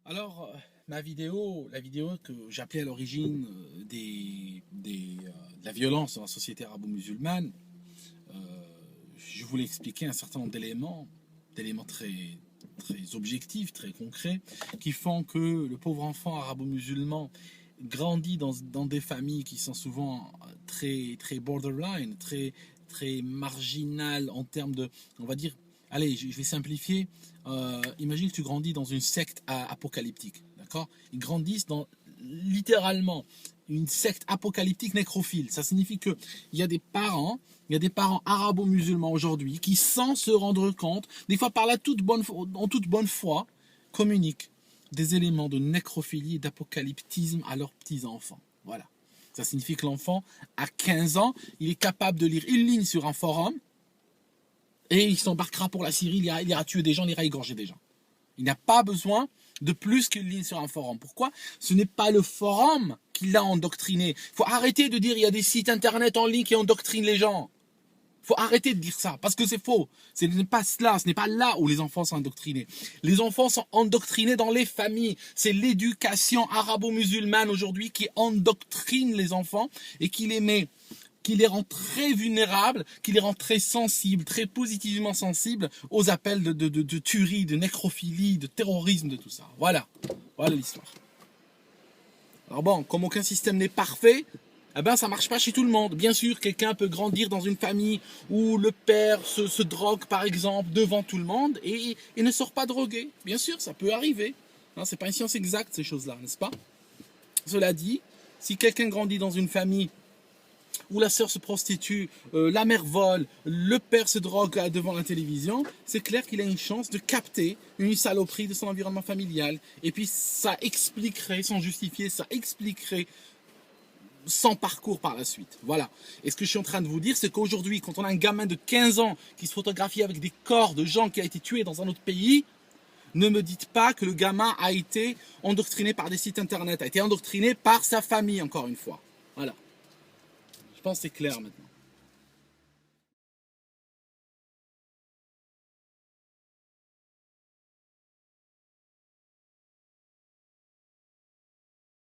Alors, la vidéo que j'appelais à l'origine de la violence dans la société arabo-musulmane, je voulais expliquer un certain nombre d'éléments très objectifs, très concrets, qui font que le pauvre enfant arabo-musulman grandit dans des familles qui sont souvent très borderline, très marginales en termes de, on va dire, allez, je vais simplifier. Imagine que tu grandis dans une secte apocalyptique, d'accord? Ils grandissent dans littéralement une secte apocalyptique nécrophile. Ça signifie que il y a des parents arabo-musulmans aujourd'hui qui, sans se rendre compte, des fois par en toute bonne foi, communiquent des éléments de nécrophilie et d'apocalyptisme à leurs petits-enfants. Voilà. Ça signifie que l'enfant, à 15 ans, il est capable de lire une ligne sur un forum et il s'embarquera pour la Syrie, il ira tuer des gens, il ira égorger des gens. Il n'a pas besoin de plus qu'une ligne sur un forum. Pourquoi? Ce n'est pas le forum qui l'a endoctriné. Il faut arrêter de dire il y a des sites internet en ligne qui endoctrinent les gens. Il faut arrêter de dire ça, parce que c'est faux. Ce n'est pas cela, ce n'est pas là où les enfants sont endoctrinés. Les enfants sont endoctrinés dans les familles. C'est l'éducation arabo-musulmane aujourd'hui qui endoctrine les enfants et qui les rend très vulnérables, qui les rend très sensibles, très positivement sensibles aux appels de tuerie, de nécrophilie, de terrorisme, de tout ça. Voilà l'histoire. Alors bon, comme aucun système n'est parfait, eh ben ça marche pas chez tout le monde. Bien sûr, quelqu'un peut grandir dans une famille où le père se drogue, par exemple, devant tout le monde et ne sort pas drogué. Bien sûr, ça peut arriver. Hein, c'est pas une science exacte, ces choses-là, n'est-ce pas? Cela dit, si quelqu'un grandit dans une famille où la sœur se prostitue, la mère vole, le père se drogue devant la télévision, c'est clair qu'il a une chance de capter une saloperie de son environnement familial. Et puis ça expliquerait, sans justifier, ça expliquerait son parcours par la suite. Voilà. Et ce que je suis en train de vous dire, c'est qu'aujourd'hui, quand on a un gamin de 15 ans qui se photographie avec des corps de gens qui ont été tués dans un autre pays, ne me dites pas que le gamin a été endoctriné par des sites internet, a été endoctriné par sa famille, encore une fois. Voilà. Je pense que c'est clair maintenant.